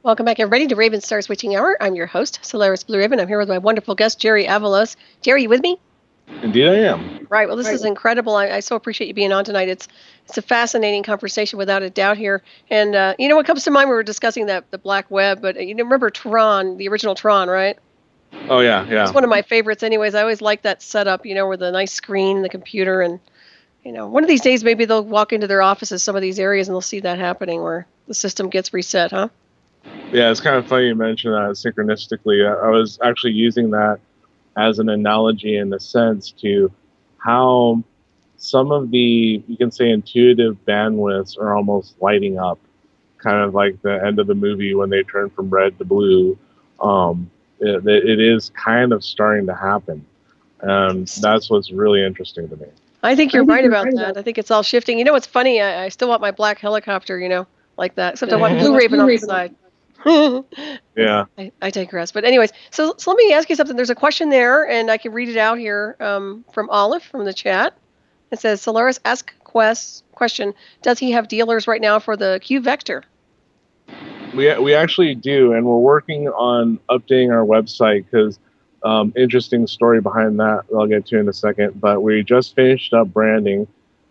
Welcome back, everybody, to Ravenstar's Witching Hour. I'm your host, Solaris BlueRaven. I'm here with my wonderful guest, Jerry Avalos. Jerry, you with me? Indeed I am. Right. Well, this is incredible. I so appreciate you being on tonight. It's a fascinating conversation without a doubt here. And, what comes to mind, we were discussing the black web, but you remember Tron, the original Tron, right? Oh, yeah. It's one of my favorites anyways. I always like that setup, with a nice screen, the computer, and, one of these days maybe they'll walk into their offices, some of these areas, and they'll see that happening where the system gets reset, huh? Yeah, it's kind of funny you mentioned that synchronistically. I was actually using that as an analogy in a sense to how some of the, you can say, intuitive bandwidths are almost lighting up, kind of like the end of the movie when they turn from red to blue. It is kind of starting to happen. That's what's really interesting to me. I think you're right about that. I think it's all shifting. You know what's funny? I still want my black helicopter, like that. Except I want BlueRaven on the side. Yeah. I digress. But anyways, so let me ask you something. There's a question there, and I can read it out here from Olive from the chat. It says, Solaris ask question, does he have dealers right now for the Q Vector? We actually do, and we're working on updating our website because interesting story behind that I'll get to in a second. But we just finished up branding,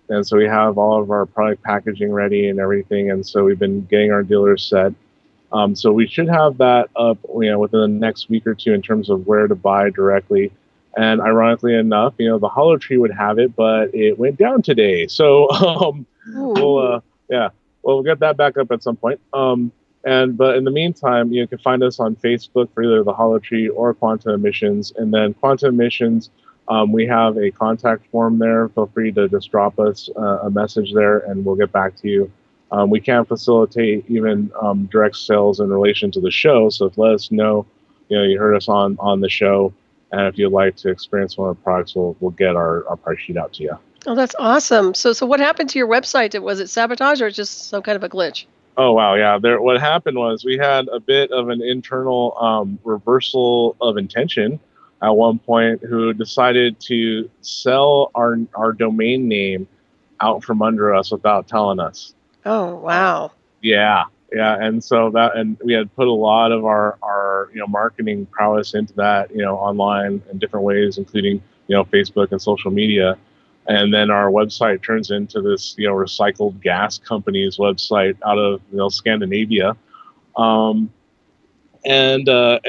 and so we have all of our product packaging ready and everything, and so we've been getting our dealers set. So we should have that up, within the next week or two in terms of where to buy directly. And ironically enough, the Hollow Tree would have it, but it went down today. So we'll get that back up at some point. But in the meantime, you can find us on Facebook for either the Hollow Tree or Quanta Emissions. And then Quanta Emissions, we have a contact form there. Feel free to just drop us a message there, and we'll get back to you. We can't facilitate even direct sales in relation to the show. So let us know, you heard us on the show. And if you'd like to experience one of the products, we'll get our price sheet out to you. Oh, that's awesome. So what happened to your website? Was it sabotage or just some kind of a glitch? Oh, wow. Yeah. What happened was we had a bit of an internal reversal of intention at one point, who decided to sell our domain name out from under us without telling us. Oh, wow. Yeah. And so we had put a lot of our marketing prowess into that, online in different ways, including, Facebook and social media. And then our website turns into this, recycled gas company's website out of, Scandinavia. And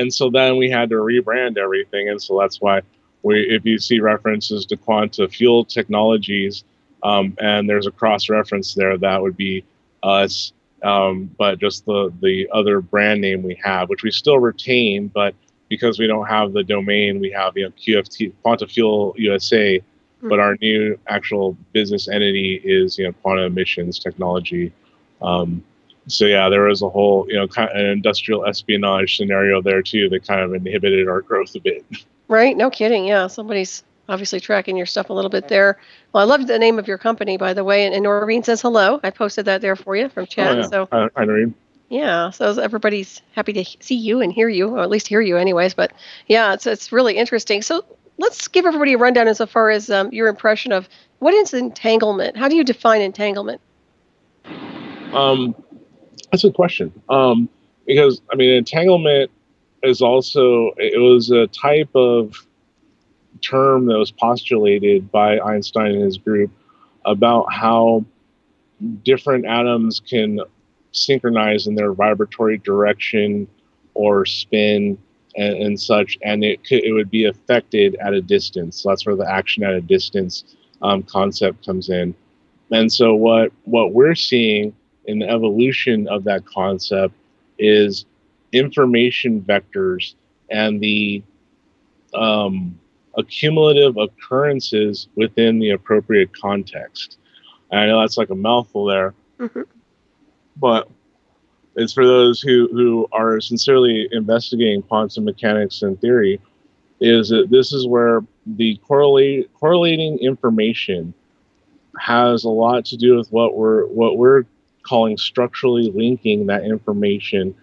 so then we had to rebrand everything. And so that's why if you see references to Quanta Fuel Technologies, and there's a cross reference there, that would be us. But just the other brand name we have, which we still retain, but because we don't have the domain, we have QFT, Quanta Fuel USA, but our new actual business entity is Quanta Emissions Technology. So yeah, there was a whole kind of an industrial espionage scenario there too that kind of inhibited our growth a bit. Right? No kidding. Yeah, somebody's obviously tracking your stuff a little bit there. Well, I love the name of your company, by the way. And Noreen says hello. I posted that there for you from chat. Oh, yeah. So hi, Noreen. Yeah, so everybody's happy to see you and hear you, or at least hear you anyways. But yeah, it's really interesting. So let's give everybody a rundown insofar as your impression of what is entanglement. How do you define entanglement? That's a good question. Because entanglement is also, it was a type of term that was postulated by Einstein and his group about how different atoms can synchronize in their vibratory direction or spin and such, and it would be affected at a distance. So that's where the action at a distance concept comes in. And so what we're seeing in the evolution of that concept is information vectors and the accumulative occurrences within the appropriate context. And I know that's like a mouthful there, but it's for those who are sincerely investigating quantum mechanics and theory, is that this is where the correlating information has a lot to do with what we're calling structurally linking that information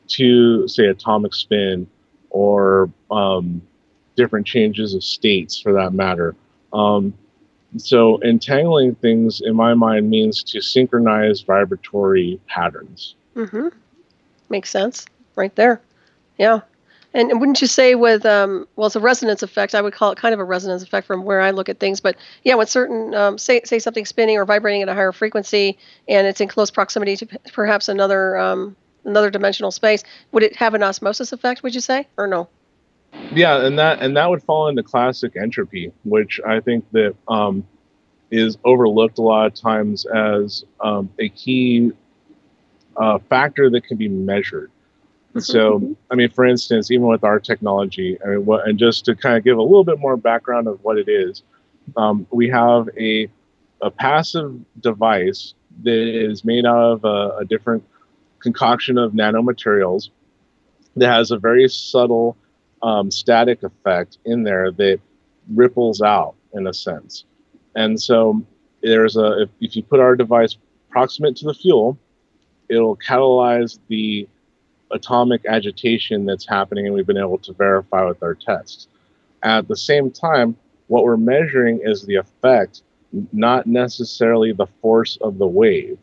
to, say, atomic spin or different changes of states, for that matter. So entangling things, in my mind, means to synchronize vibratory patterns. Makes sense right there. Yeah. And wouldn't you say with, it's a resonance effect. I would call it kind of a resonance effect from where I look at things. But yeah, with certain, say something spinning or vibrating at a higher frequency, and it's in close proximity to perhaps another dimensional space, would it have an osmosis effect, would you say, or no? Yeah, and that would fall into classic entropy, which I think that is overlooked a lot of times as a key factor that can be measured. So, I mean, for instance, even with our technology, and just to kind of give a little bit more background of what it is, we have a passive device that is made out of a different concoction of nanomaterials that has a very subtle static effect in there that ripples out in a sense. And so if you put our device proximate to the fuel, it'll catalyze the atomic agitation that's happening, and we've been able to verify with our tests. At the same time, what we're measuring is the effect, not necessarily the force of the wave,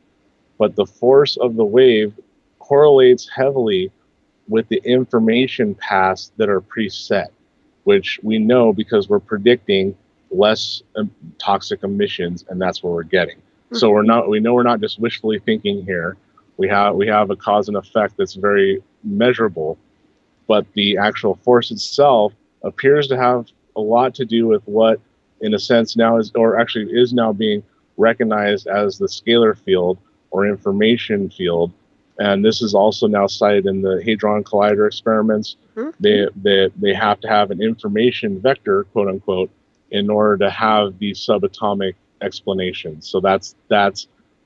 but the force of the wave correlates heavily with the information paths that are preset, which we know because we're predicting less toxic emissions, and that's what we're getting. So we know we're not just wishfully thinking here. We have a cause and effect that's very measurable, but the actual force itself appears to have a lot to do with what, in a sense, now is now being recognized as the scalar field or information field. And this is also now cited in the Hadron Collider experiments. They have to have an information vector, quote unquote, in order to have these subatomic explanations. So that's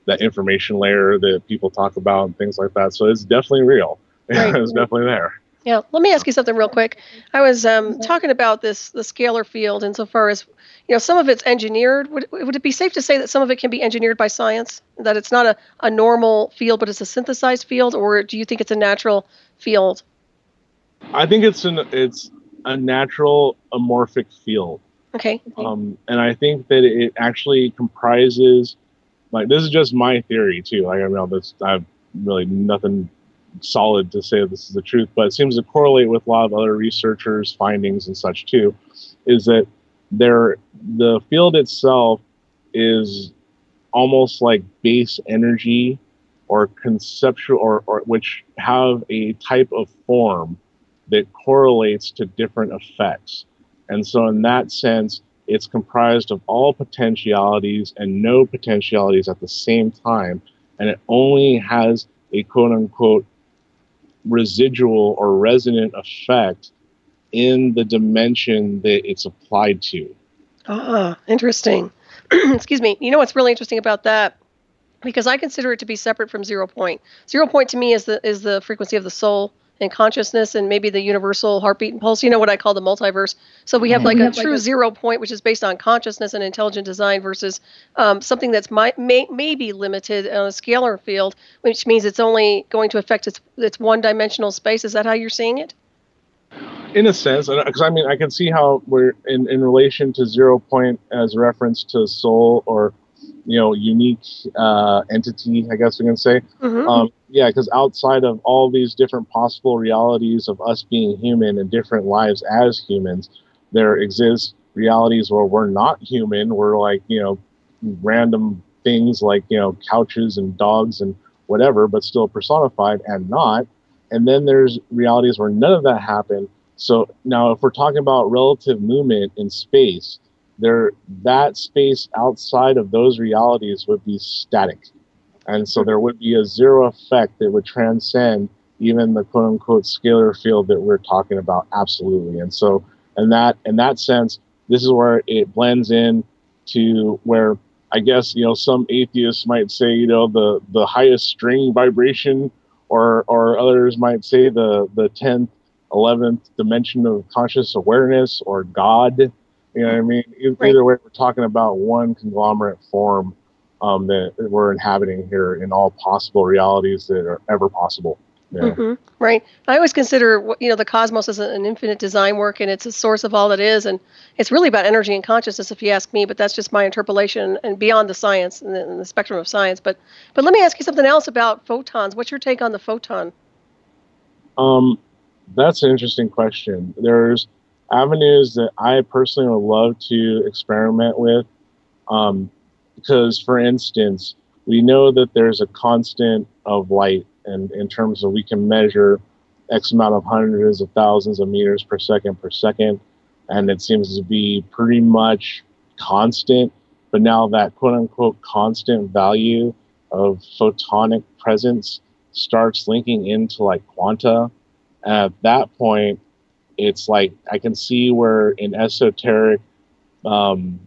that information layer that people talk about and things like that. So it's definitely real. Right. It's definitely there. Yeah. Let me ask you something real quick. I was talking about the scalar field insofar as, some of it's engineered. Would it be safe to say that some of it can be engineered by science, that it's not a normal field, but it's a synthesized field, or do you think it's a natural field? I think it's a natural amorphic field. Okay. And I think that it actually comprises, like, this is just my theory too. Like, I have really nothing solid to say this is the truth, but it seems to correlate with a lot of other researchers' findings and such too, is that the field itself is almost like base energy or conceptual or which have a type of form that correlates to different effects. And so in that sense, it's comprised of all potentialities and no potentialities at the same time, and it only has a quote unquote residual or resonant effect in the dimension that it's applied to. Interesting. Excuse me. You know what's really interesting about that? Because I consider it to be separate from 0 point. 0 point to me is the frequency of the soul and consciousness and maybe the universal heartbeat and pulse. You know what I call the multiverse. So we have a true 0 point, which is based on consciousness and intelligent design, versus something that's may be limited on a scalar field, which means it's only going to affect its one-dimensional space. Is that how you're seeing it? In a sense, because I can see how we're in relation to 0 point as reference to soul or unique entity, I guess we can say. Yeah, because outside of all these different possible realities of us being human and different lives as humans, there exists realities where we're not human. We're like, random things like, couches and dogs and whatever, but still personified and not. And then there's realities where none of that happened. So now if we're talking about relative movement in space, that space outside of those realities would be static. And so there would be a zero effect that would transcend even the quote unquote scalar field that we're talking about. Absolutely. And so in that sense, this is where it blends in to where I guess, some atheists might say, the highest string vibration, or others might say the 10th, 11th dimension of conscious awareness or God. You know what I mean? Either way, we're talking about one conglomerate form that we're inhabiting here in all possible realities that are ever possible. Yeah. Right. I always consider, the cosmos as an infinite design work, and it's a source of all that is, and it's really about energy and consciousness, if you ask me. But that's just my interpolation and beyond the science and the spectrum of science. But let me ask you something else about photons. What's your take on the photon? Um, that's an interesting question. There's avenues that I personally would love to experiment with. Um, because, for instance, we know that there's a constant of light, and in terms of we can measure X amount of hundreds of thousands of meters per second, and it seems to be pretty much constant. But now that quote unquote constant value of photonic presence starts linking into like quanta. At that point, it's like I can see where in esoteric um,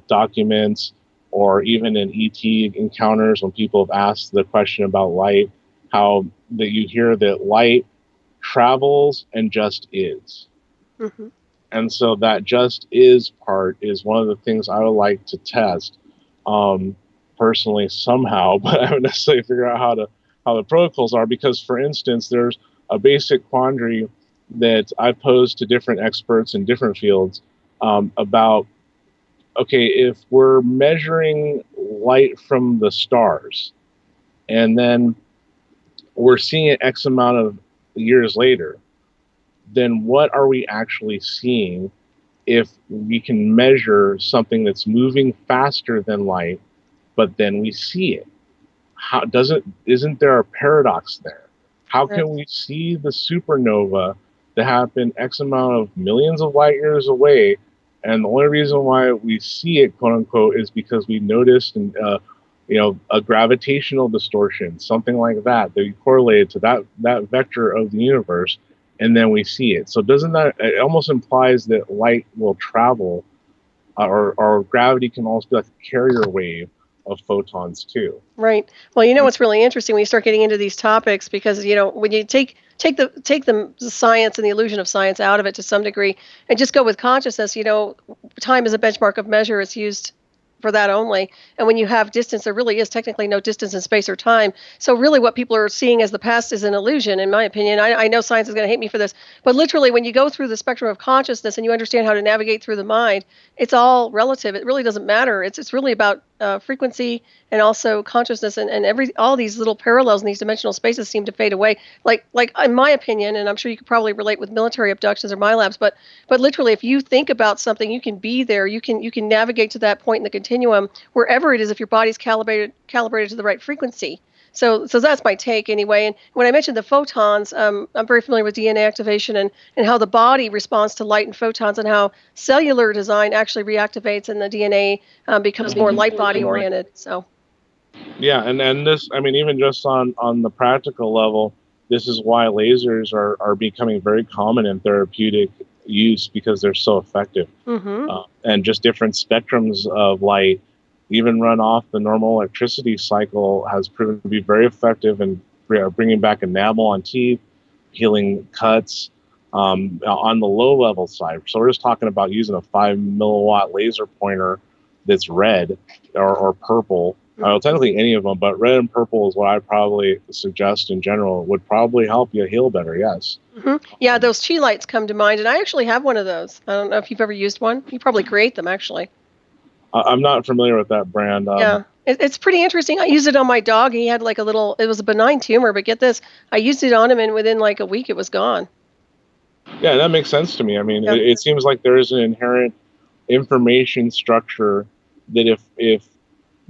documents or even in ET encounters when people have asked the question about light, how that you hear that light travels and just is. Mm-hmm. And so that just is part is one of the things I would like to test personally somehow, but I haven't necessarily figured out how the protocols are because, for instance, there's a basic quandary that I posed to different experts in different fields about okay, if we're measuring light from the stars and then we're seeing it X amount of years later, then what are we actually seeing if we can measure something that's moving faster than light, but then we see it? How isn't there a paradox there? How can we see the supernova that happened X amount of millions of light years away, and the only reason why we see it, quote unquote, is because we noticed a gravitational distortion, something like that we correlated to that vector of the universe, and then we see it. So doesn't that it almost implies that light will travel, or gravity can also be like a carrier wave of photons too? Right. Well, you know what's really interesting when you start getting into these topics, because when you take the science and the illusion of science out of it to some degree, and just go with consciousness. Time is a benchmark of measure. It's used for that only. And when you have distance, there really is technically no distance in space or time. So really what people are seeing as the past is an illusion, in my opinion. I know science is going to hate me for this, but literally when you go through the spectrum of consciousness and you understand how to navigate through the mind, it's all relative. It really doesn't matter. It's really about frequency and also consciousness, and all these little parallels in these dimensional spaces seem to fade away. Like in my opinion, and I'm sure you could probably relate with military abductions or MILABs, but literally if you think about something, you can be there. You can navigate to that point in the continuum wherever it is if your body's calibrated to the right frequency. So that's my take anyway. And when I mentioned the photons, I'm very familiar with DNA activation and how the body responds to light and photons, and how cellular design actually reactivates and the DNA becomes more light body oriented. So. Yeah, and this, I mean, even just on the practical level, this is why lasers are becoming very common in therapeutic use because they're so effective. Mm-hmm. And just different spectrums of light, even run off the normal electricity cycle, has proven to be very effective in bringing back enamel on teeth, healing cuts on the low level side. So we're just talking about using a 5 milliwatt laser pointer that's red or purple. Technically any of them, but red and purple is what I probably suggest in general would probably help you heal better. Yes. Mm-hmm. Yeah, those chi lights come to mind, and I actually have one of those. I don't know if you've ever used one. You probably create them, actually. I'm not familiar with that brand. Yeah, it's pretty interesting. I used it on my dog. He had like it was a benign tumor, but get this, I used it on him, and within like a week, it was gone. Yeah, that makes sense to me. I mean, it seems like there is an inherent information structure that if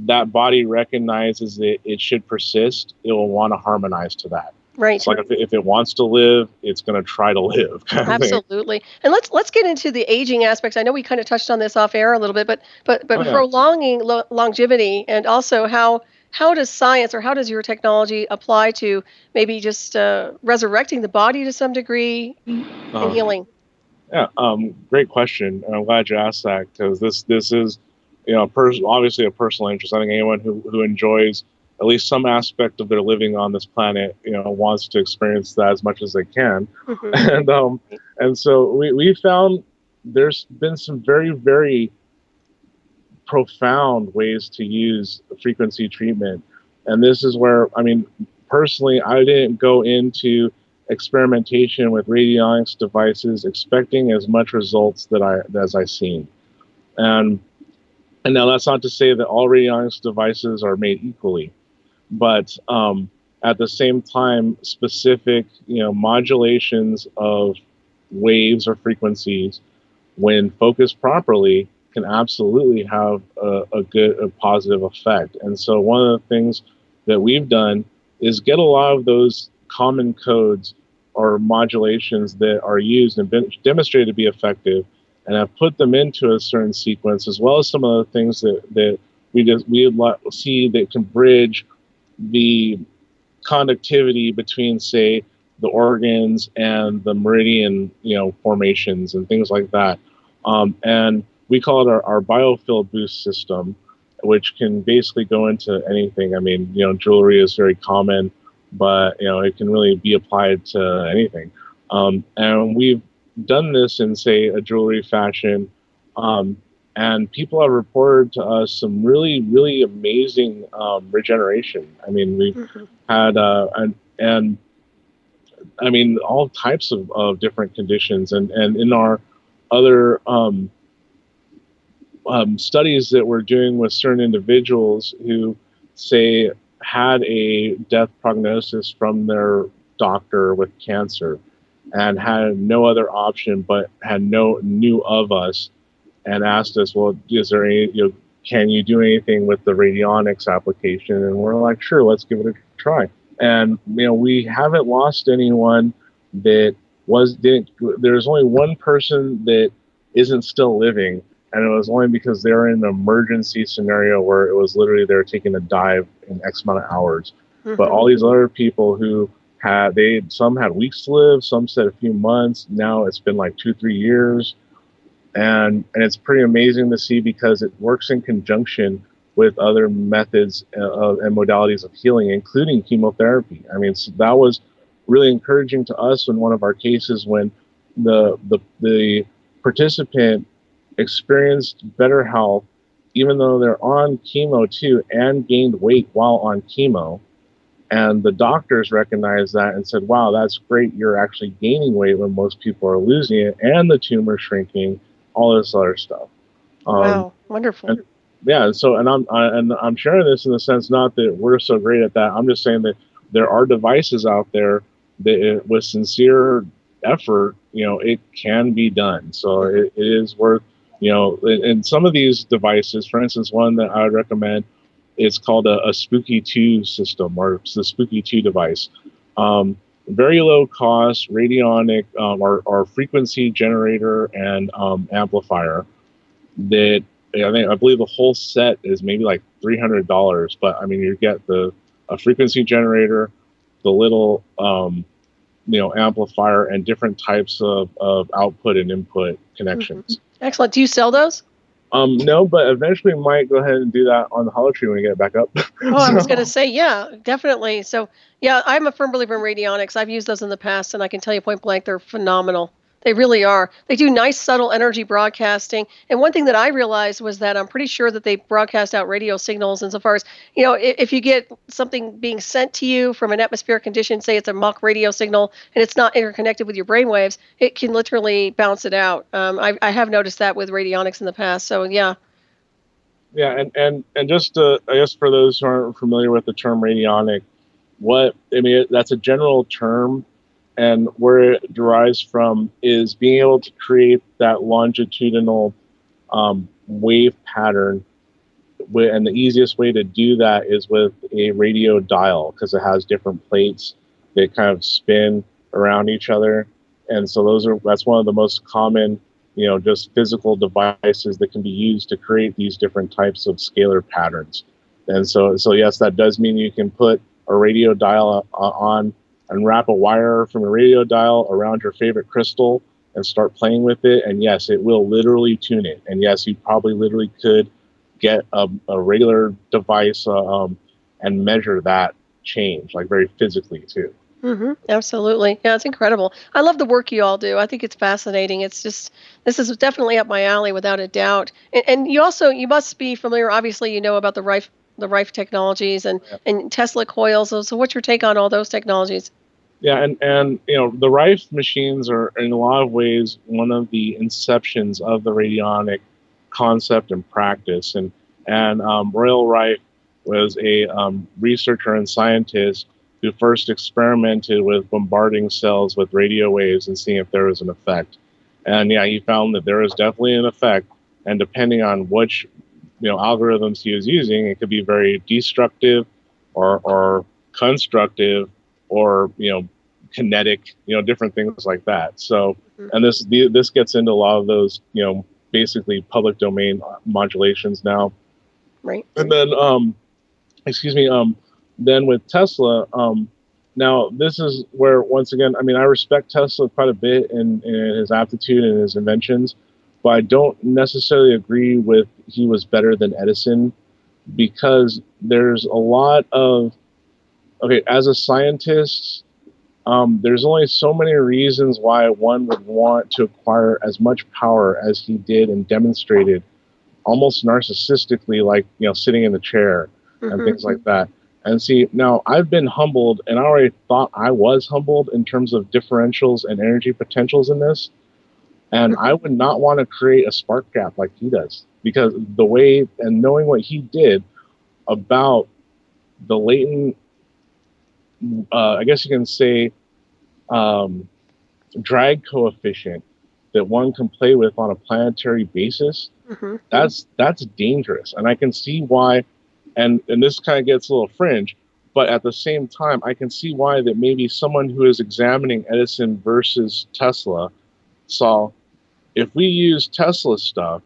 that body recognizes that it should persist, it will want to harmonize to that. Right. It's like if it wants to live, it's going to try to live. Absolutely. And let's get into the aging aspects. I know we kind of touched on this off air a little bit, but prolonging longevity, and also how does science, or how does your technology apply to maybe just resurrecting the body to some degree and healing? Yeah, great question. And I'm glad you asked that, because this is, obviously a personal interest. I think anyone who enjoys at least some aspect of their living on this planet, wants to experience that as much as they can. Mm-hmm. And so we found there's been some very, very profound ways to use frequency treatment. And this is where, I mean, personally, I didn't go into experimentation with radionics devices expecting as much results as I've seen. And now that's not to say that all radionics devices are made equally, but at the same time, specific, modulations of waves or frequencies, when focused properly, can absolutely have a positive effect. And so one of the things that we've done is get a lot of those common codes or modulations that are used and been demonstrated to be effective, and have put them into a certain sequence, as well as some of the things that we see that can bridge the conductivity between, say, the organs and the meridian, formations and things like that. And we call it our biofield boost system, which can basically go into anything. I mean, jewelry is very common, but it can really be applied to anything. And we've done this in, say, a jewelry fashion, and people have reported to us some really, really amazing regeneration. I mean, we've had and I mean, all types of different conditions, and in our other studies that we're doing with certain individuals who, say, had a death prognosis from their doctor with cancer and had no other option, but knew of us and asked us, well, is there any, can you do anything with the radionics application? And we're like, sure, let's give it a try. And we haven't lost anyone that didn't. There's only one person that isn't still living, and it was only because they were in an emergency scenario where it was literally they were taking a dive in X amount of hours. But all these other people who some had weeks to live, some said a few months. Now it's been like 2-3 years, and it's pretty amazing to see, because it works in conjunction with other methods and modalities of healing, including chemotherapy. I mean, so that was really encouraging to us in one of our cases, when the participant experienced better health, even though they're on chemo too, and gained weight while on chemo. And the doctors recognized that and said, wow, that's great. You're actually gaining weight when most people are losing it, and the tumor shrinking, all this other stuff. Wow, wonderful. Yeah, so I'm sharing this in the sense, not that we're so great at that. I'm just saying that there are devices out there that, with sincere effort, it can be done. So it is worth, and some of these devices, for instance, one that I would recommend, it's called a Spooky 2 system, or it's the Spooky 2 device. Very low cost, radionic, or frequency generator and amplifier that, I believe the whole set is maybe like $300, but I mean, you get a frequency generator, the little amplifier, and different types of output and input connections. Excellent. Do you sell those? No, but eventually we might go ahead and do that on the Hollow Tree when we get it back up. I was going to say, yeah, definitely. So, yeah, I'm a firm believer in radionics. I've used those in the past, and I can tell you point blank, they're phenomenal. They really are. They do nice, subtle energy broadcasting. And one thing that I realized was that I'm pretty sure that they broadcast out radio signals insofar as, if you get something being sent to you from an atmospheric condition, say it's a Mach radio signal, and it's not interconnected with your brainwaves, it can literally bounce it out. I have noticed that with radionics in the past. So, yeah. Yeah, and just I guess for those who aren't familiar with the term radionic, that's a general term. And where it derives from is being able to create that longitudinal wave pattern. And the easiest way to do that is with a radio dial, because it has different plates that kind of spin around each other. And so that's one of the most common, just physical devices that can be used to create these different types of scalar patterns. And so yes, that does mean you can put a radio dial on and wrap a wire from a radio dial around your favorite crystal and start playing with it. And yes, it will literally tune it. And yes, you probably literally could get a regular device and measure that change, like very physically too. Absolutely. Yeah, it's incredible. I love the work you all do. I think it's fascinating. It's just, this is definitely up my alley without a doubt. And you must be familiar, obviously, about the Rife technologies and Tesla coils. So what's your take on all those technologies? Yeah, and the Rife machines are in a lot of ways one of the inceptions of the radionic concept and practice. And Royal Rife was a researcher and scientist who first experimented with bombarding cells with radio waves and seeing if there was an effect. And yeah, he found that there was definitely an effect. And depending on which algorithms he was using, it could be very destructive or constructive or kinetic, different things like that. So, and this gets into a lot of those basically public domain modulations now. Right. And then then with Tesla, now this is where, once again, I mean, I respect Tesla quite a bit in his aptitude and his inventions, but I don't necessarily agree with he was better than Edison, because there's a lot of, as a scientist, there's only so many reasons why one would want to acquire as much power as he did and demonstrated, almost narcissistically, like sitting in the chair and things like that. And see, now I've been humbled, and I already thought I was humbled in terms of differentials and energy potentials in this. And I would not want to create a spark gap like he does, because the way and knowing what he did about the latent, I guess you can say, drag coefficient that one can play with on a planetary basis, that's dangerous. And I can see why. And this kind of gets a little fringe, but at the same time, I can see why that maybe someone who is examining Edison versus Tesla saw, if we use Tesla stuff,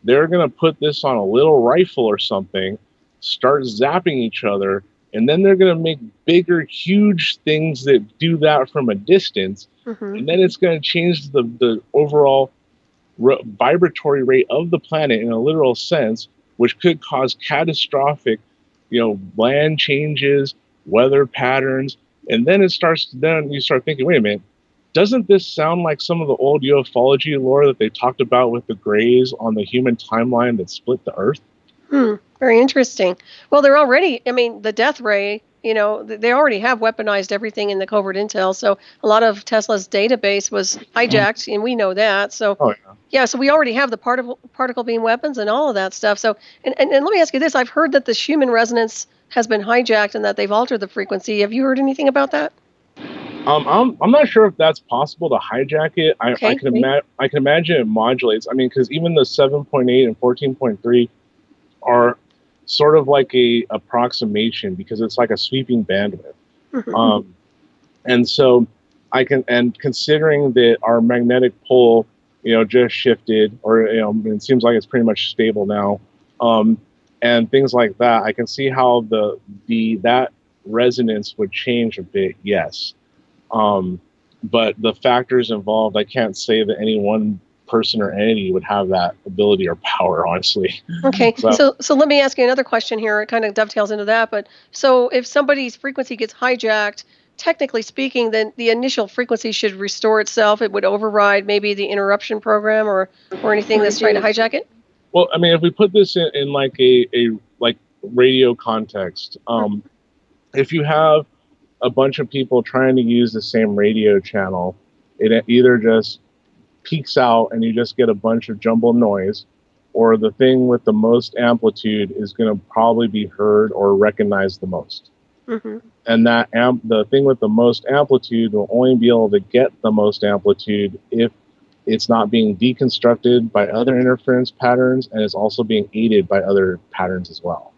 they're going to put this on a little rifle or something, start zapping each other, and then they're going to make bigger, huge things that do that from a distance, and then it's going to change the overall vibratory rate of the planet in a literal sense, which could cause catastrophic, land changes, weather patterns. And then then you start thinking, wait a minute, doesn't this sound like some of the old ufology lore that they talked about with the grays on the human timeline that split the Earth? Very interesting. Well, they're already, the death ray, they already have weaponized everything in the covert intel. So a lot of Tesla's database was hijacked, and we know that. So, so we already have the particle beam weapons and all of that stuff. So, and let me ask you this. I've heard that the Schumann resonance has been hijacked and that they've altered the frequency. Have you heard anything about that? I'm not sure if that's possible to hijack it. I can imagine it modulates. I mean, because even the 7.8 and 14.3 are sort of like a approximation, because it's like a sweeping bandwidth. And so and considering that our magnetic pole, just shifted, or, it seems like it's pretty much stable now. And things like that, I can see how that resonance would change a bit. Yes. But the factors involved, I can't say that any one person or entity would have that ability or power, honestly. Okay, so let me ask you another question here. It kind of dovetails into that. But so if somebody's frequency gets hijacked, technically speaking, then the initial frequency should restore itself. It would override maybe the interruption program or anything that's trying to hijack it. Well, I mean, if we put this in like a radio context, if you have a bunch of people trying to use the same radio channel, it either just peaks out and you just get a bunch of jumbled noise, or the thing with the most amplitude is going to probably be heard or recognized the most. And that the thing with the most amplitude will only be able to get the most amplitude if it's not being deconstructed by other interference patterns, and it's also being aided by other patterns as well.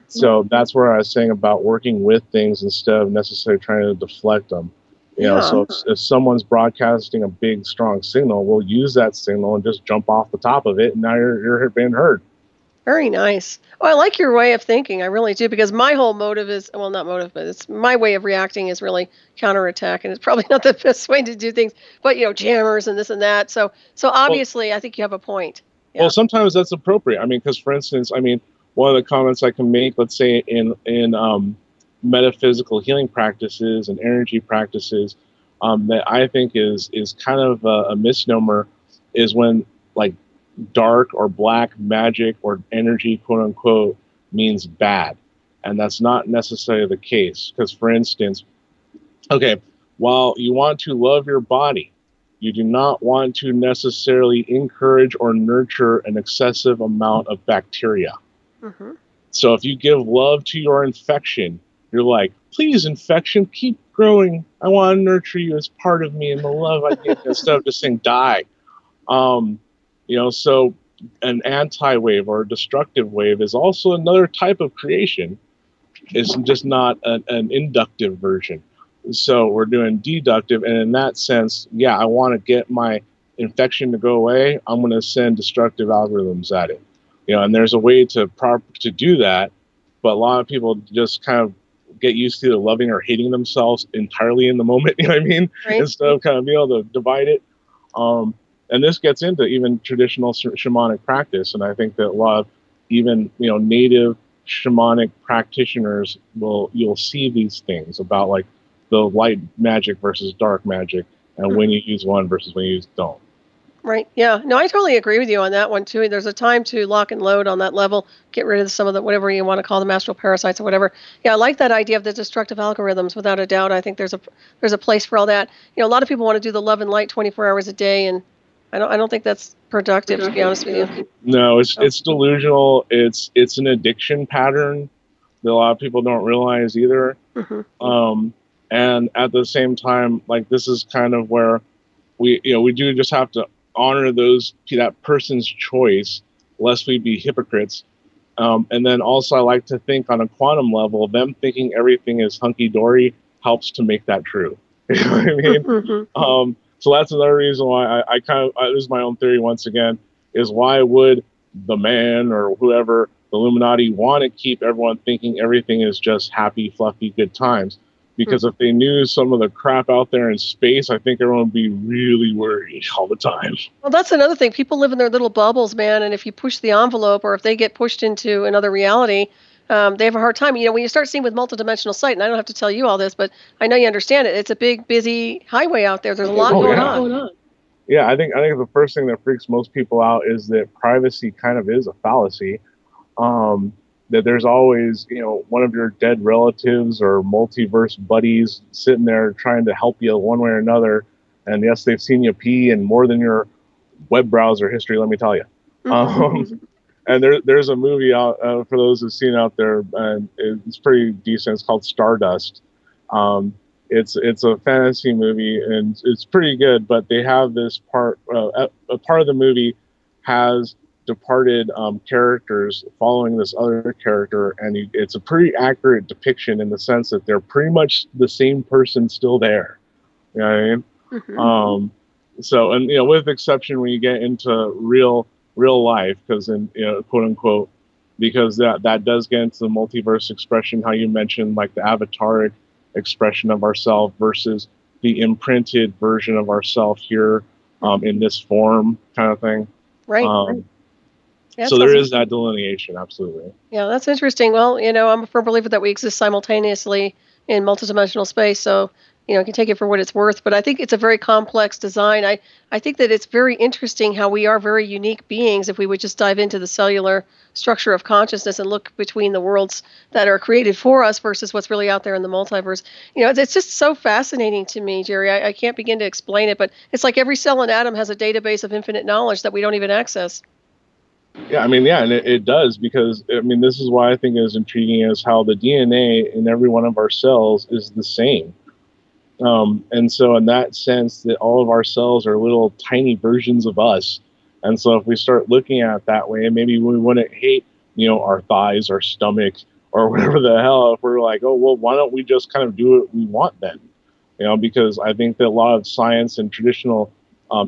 So that's where I was saying about working with things instead of necessarily trying to deflect them. So if someone's broadcasting a big, strong signal, we'll use that signal and just jump off the top of it, and now you're being heard. Very nice. Oh, I like your way of thinking. I really do, because my whole motive is, well, not motive, but it's my way of reacting is really counterattack, and it's probably not the best way to do things. But jammers and this and that. So obviously, I think you have a point. Yeah. Well, sometimes that's appropriate. I mean, because for instance, one of the comments I can make, let's say in metaphysical healing practices and energy practices, that I think is kind of a misnomer, is when like dark or black magic or energy, quote unquote, means bad. And that's not necessarily the case. Because for instance, while you want to love your body, you do not want to necessarily encourage or nurture an excessive amount of bacteria. So if you give love to your infection, you're like, please, infection, keep growing. I want to nurture you as part of me and the love I give you, instead of just saying die. So an anti-wave or a destructive wave is also another type of creation. It's just not an inductive version. So we're doing deductive, and in that sense, yeah, I want to get my infection to go away. I'm going to send destructive algorithms at it, and there's a way to do that, but a lot of people just kind of get used to loving or hating themselves entirely in the moment. You know what I mean? Right. Instead of kind of being able to divide it. And this gets into even traditional shamanic practice, and I think that a lot of even native shamanic practitioners you'll see these things about like the light magic versus dark magic, and when you use one versus when you don't. Right. Yeah. No, I totally agree with you on that one too. There's a time to lock and load on that level. Get rid of some of the whatever you want to call them, astral parasites or whatever. Yeah, I like that idea of the destructive algorithms. Without a doubt, I think there's a place for all that. A lot of people want to do the love and light 24 hours a day, and I don't think that's productive, to be honest with you. No, it's delusional. It's an addiction pattern that a lot of people don't realize either. And at the same time, like, this is kind of where we do just have to honor that person's choice, lest we be hypocrites. And then also, I like to think on a quantum level, them thinking everything is hunky-dory helps to make that true. You know what I mean? So that's another reason why I this is my own theory once again, is why would the man or whoever, the Illuminati, want to keep everyone thinking everything is just happy, fluffy, good times? Because if they knew some of the crap out there in space, I think everyone would be really worried all the time. Well, that's another thing. People live in their little bubbles, man, and if you push the envelope, or if they get pushed into another reality, they have a hard time. When you start seeing with multidimensional sight, and I don't have to tell you all this, but I know you understand it. It's a big, busy highway out there. There's a lot going on. Yeah, I think the first thing that freaks most people out is that privacy kind of is a fallacy. That there's always, one of your dead relatives or multiverse buddies sitting there trying to help you one way or another. And yes, they've seen you pee in more than your web browser history, let me tell you. And there's a movie out for those who've seen it out there, and it's pretty decent. It's called Stardust. It's a fantasy movie, and it's pretty good. But they have this part. A part of the movie has departed characters following this other character, and it's a pretty accurate depiction in the sense that they're pretty much the same person still there. You know what I mean? So, and with exception when you get into real life, because in quote unquote, because that does get into the multiverse expression, how you mentioned like the avataric expression of ourself versus the imprinted version of ourself here in this form kind of thing. Right. So there is that delineation, absolutely. Yeah, that's interesting. Well, I'm a firm believer that we exist simultaneously in multidimensional space, so you can take it for what it's worth. But I think it's a very complex design. I think that it's very interesting how we are very unique beings if we would just dive into the cellular structure of consciousness and look between the worlds that are created for us versus what's really out there in the multiverse. It's just so fascinating to me, Jerry. I can't begin to explain it, but it's like every cell and atom has a database of infinite knowledge that we don't even access. Yeah, and it does, because this is why I think it is intriguing, is how the DNA in every one of our cells is the same. And so in that sense, that all of our cells are little tiny versions of us. And so if we start looking at it that way, maybe we wouldn't hate, our thighs, our stomach, or whatever the hell, if we're like, oh, well, why don't we just kind of do what we want then? Because I think that a lot of science and traditional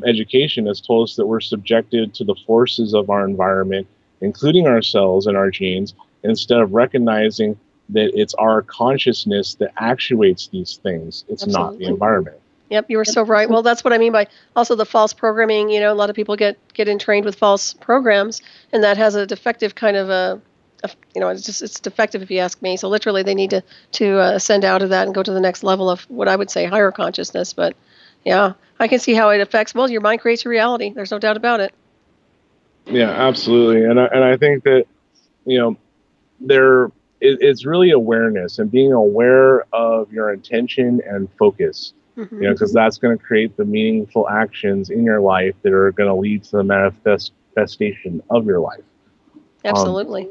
education has told us that we're subjected to the forces of our environment, including our cells and our genes, instead of recognizing that it's our consciousness that actuates these things. It's not the environment. Yep, you were so right. Well, that's what I mean by also the false programming. A lot of people get entrained with false programs, and that has a defective kind of it's defective if you ask me. So literally, they need to ascend out of that and go to the next level of what I would say higher consciousness. But yeah, I can see how it affects. Well, your mind creates your reality. There's no doubt about it. Yeah, absolutely. And I think that it's really awareness and being aware of your intention and focus. Because that's going to create the meaningful actions in your life that are going to lead to the manifestation of your life. Absolutely,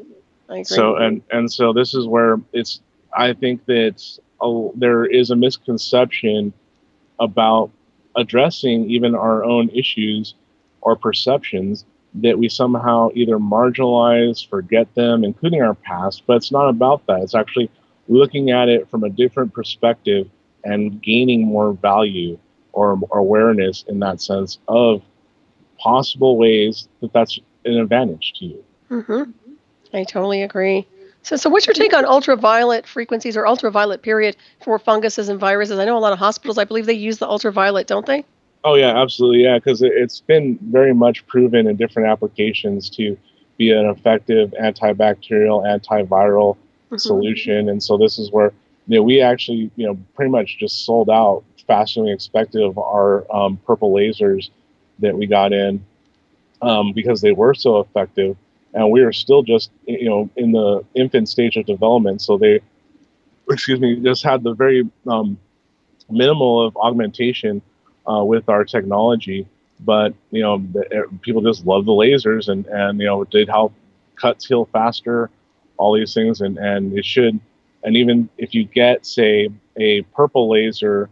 I agree. So and so this is where it's I think that there is a misconception about addressing even our own issues or perceptions, that we somehow either marginalize, forget them, including our past. But it's not about that. It's actually looking at it from a different perspective and gaining more value or awareness in that sense of possible ways that that's an advantage to you. Mm-hmm. I totally agree. So what's your take on ultraviolet frequencies or ultraviolet period for funguses and viruses? I know a lot of hospitals, I believe they use the ultraviolet, don't they? Oh yeah, absolutely. Yeah, because it's been very much proven in different applications to be an effective antibacterial, antiviral solution. And so this is where we actually pretty much just sold out faster than we expected of our purple lasers that we got in because they were so effective, and we are still just in the infant stage of development. So they, just had the very minimal of augmentation with our technology, but people just love the lasers, and it did help cuts heal faster, all these things, and it should. And even if you get, say, a purple laser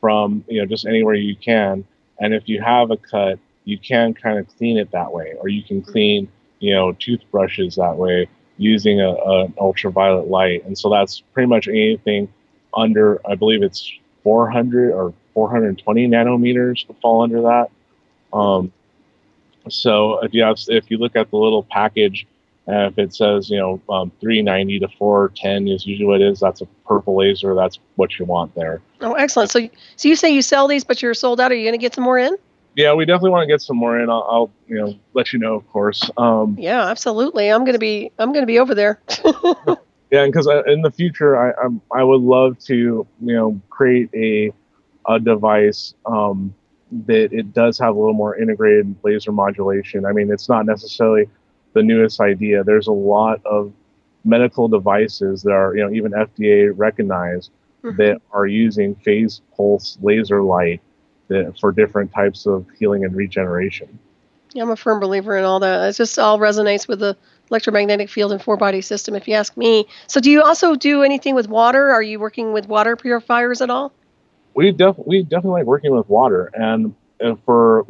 from just anywhere you can, and if you have a cut, you can kind of clean it that way, or you can clean toothbrushes that way using an ultraviolet light. And so that's pretty much anything under, I believe it's 400 or 420 nanometers to fall under that. So if you look at the little package, if it says 390 to 410 is usually what it is, that's a purple laser. That's what you want there. Oh, excellent. So you say you sell these, but you're sold out. Are you going to get some more in? Yeah, we definitely want to get some more in. I'll let you know, of course. Yeah, absolutely. I'm going to be over there. Yeah, because in the future, I would love to create a device that it does have a little more integrated laser modulation. I mean, it's not necessarily the newest idea. There's a lot of medical devices that are even FDA recognized that are using phase pulse laser light for different types of healing and regeneration. Yeah, I'm a firm believer in all that. It just all resonates with the electromagnetic field and four-body system, if you ask me. So do you also do anything with water? Are you working with water purifiers at all? We definitely like working with water, and for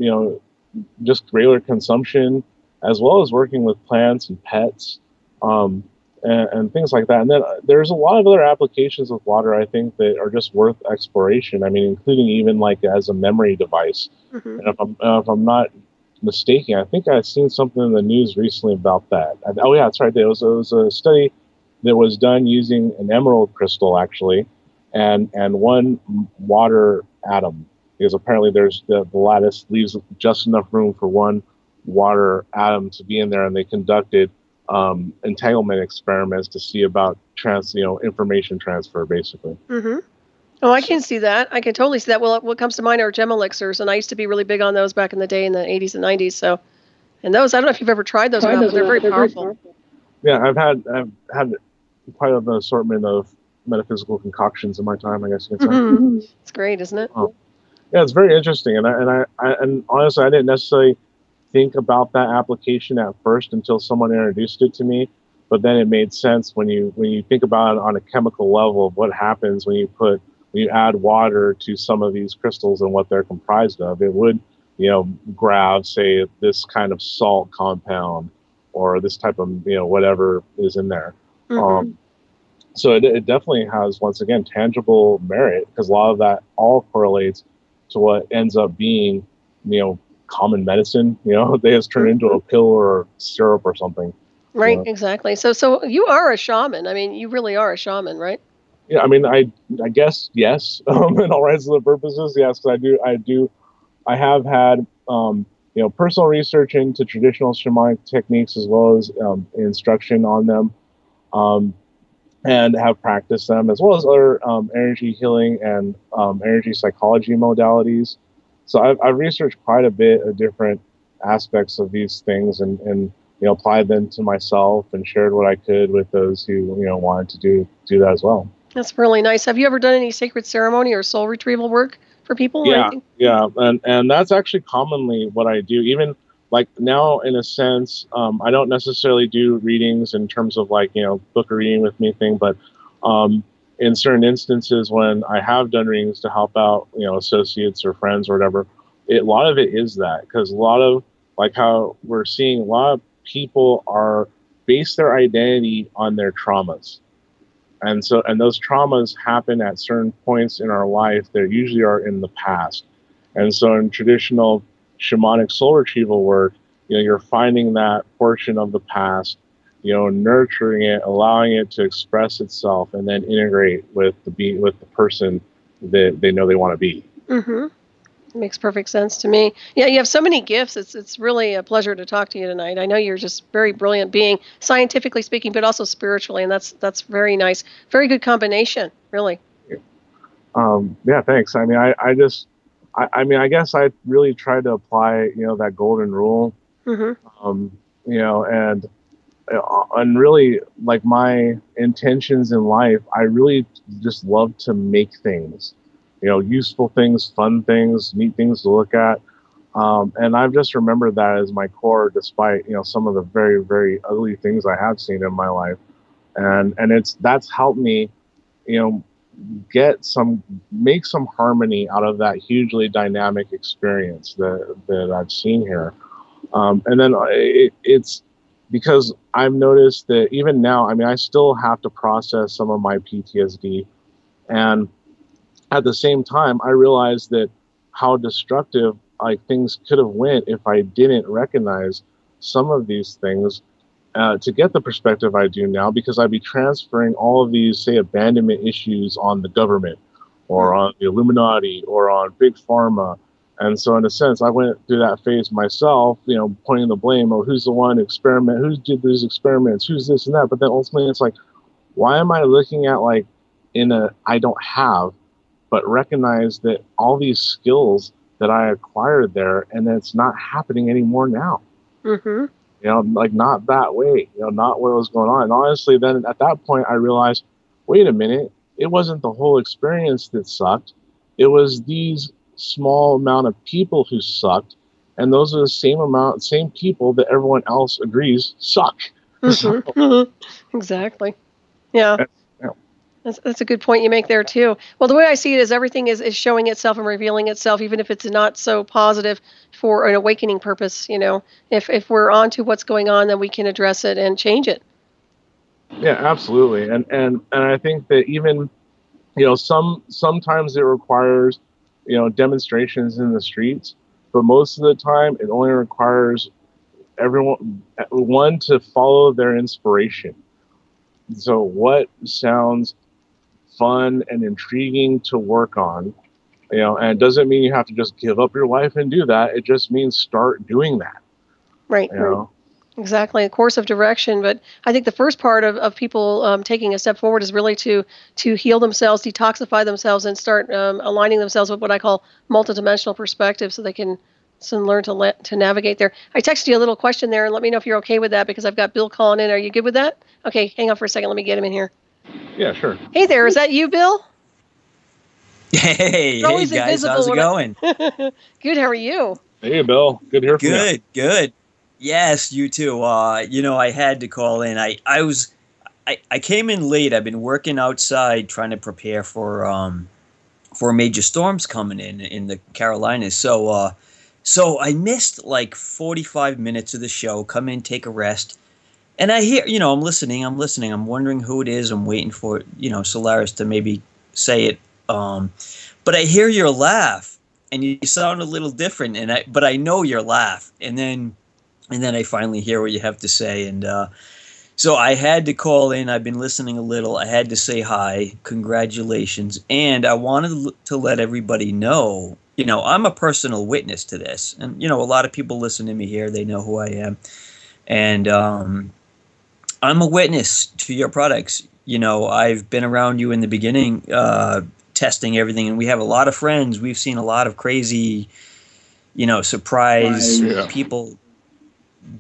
just regular consumption, as well as working with plants and pets, and things like that. And then there's a lot of other applications with water, I think, that are just worth exploration. I mean, including even like as a memory device. And if I'm not mistaken, I think I've seen something in the news recently about that. Oh yeah, that's right. It was a study that was done using an emerald crystal, actually, and one water atom, because apparently there's the lattice leaves just enough room for one water atom to be in there, and they conducted entanglement experiments to see about information transfer, basically. Oh, I can see that. I can totally see that. Well, what comes to mind are gem elixirs, and I used to be really big on those back in the day in the 80s and 90s. So, and those, I don't know if you've ever tried those or not, but they're very powerful. Yeah, I've had quite an assortment of metaphysical concoctions in my time, I guess you could say. It's great, isn't it? Yeah, it's very interesting, and honestly, I didn't necessarily think about that application at first until someone introduced it to me. But then it made sense when you think about it on a chemical level of what happens when you add water to some of these crystals and what they're comprised of. It would grab, say, this kind of salt compound or this type of whatever is in there. So it definitely has, once again, tangible merit, because a lot of that all correlates to what ends up being common medicine. They just turn into a pill or syrup or something. Right, exactly. So you are a shaman. I mean, you really are a shaman, right? Yeah, I mean, I guess yes. In all rights of the purposes, yes, because I have had personal research into traditional shamanic techniques as well as instruction on them, and have practiced them, as well as other energy healing and energy psychology modalities. So I've researched quite a bit of different aspects of these things, and applied them to myself and shared what I could with those who wanted to do that as well. That's really nice. Have you ever done any sacred ceremony or soul retrieval work for people? Yeah, and that's actually commonly what I do. Even like now, in a sense, I don't necessarily do readings in terms of like book a reading with me thing, but in certain instances when I have done readings to help out, associates or friends or whatever, a lot of it is that, because a lot of, like how we're seeing, a lot of people are base their identity on their traumas. And those traumas happen at certain points in our life that usually are in the past. And so in traditional shamanic soul retrieval work, you're finding that portion of the past, nurturing it, allowing it to express itself, and then integrate with the person that they know they want to be. Mm-hmm. Makes perfect sense to me. Yeah, you have so many gifts. It's really a pleasure to talk to you tonight. I know you're just very brilliant being, scientifically speaking, but also spiritually, and that's very nice. Very good combination, really. Yeah, thanks. I mean, I guess I really tried to apply, that golden rule. Mm-hmm. And really, like, my intentions in life, I really just love to make things, useful things, fun things, neat things to look at. And I've just remembered that as my core, despite, some of the very, very ugly things I have seen in my life. And that's helped me, make some harmony out of that hugely dynamic experience that I've seen here. And then it's because I've noticed that even now, I mean, I still have to process some of my PTSD. And at the same time, I realized that how destructive, like, things could have went if I didn't recognize some of these things to get the perspective I do now, because I'd be transferring all of these, say, abandonment issues on the government or on the Illuminati or on Big Pharma. And so in a sense, I went through that phase myself, pointing the blame, who's the one experiment, who did these experiments, who's this and that. But then ultimately it's like, why am I looking at, like, I don't have, but recognize that all these skills that I acquired there, and it's not happening anymore now. Mm-hmm. Like, not that way, not what was going on. And honestly, then at that point, I realized, wait a minute, it wasn't the whole experience that sucked. It was these small amount of people who sucked. And those are the same people that everyone else agrees suck. Mm-hmm. So, exactly. Yeah. yeah. That's a good point you make there too. Well, the way I see it is everything is showing itself and revealing itself, even if it's not so positive, for an awakening purpose. If we're onto what's going on, then we can address it and change it. Yeah, absolutely. And I think that even, sometimes it requires, demonstrations in the streets, but most of the time it only requires one to follow their inspiration. So what sounds fun and intriguing to work on, and it doesn't mean you have to just give up your life and do that. It just means start doing that. Right. Exactly, a course of direction. But I think the first part of people taking a step forward is really to heal themselves, detoxify themselves, and start aligning themselves with what I call multidimensional perspective, so they can learn to navigate there. I texted you a little question there, and let me know if you're okay with that, because I've got Bill calling in. Are you good with that? Okay, hang on for a second. Let me get him in here. Yeah, sure. Hey there, is that you, Bill? Hey guys, how's it going? Good, how are you? Hey, Bill. Good to hear from you. Good. Yes, you too. I had to call in. I came in late. I've been working outside trying to prepare for major storms coming in the Carolinas. So I missed like 45 minutes of the show. Come in, take a rest. And I hear, I'm listening. I'm wondering who it is. I'm waiting for, Solaris to maybe say it. But I hear your laugh, and you sound a little different. But I know your laugh. And then I finally hear what you have to say. And so I had to call in. I've been listening a little. I had to say hi. Congratulations. And I wanted to let everybody know, I'm a personal witness to this. And, a lot of people listen to me here. They know who I am. And I'm a witness to your products. I've been around you in the beginning, testing everything. And we have a lot of friends. We've seen a lot of crazy, surprise people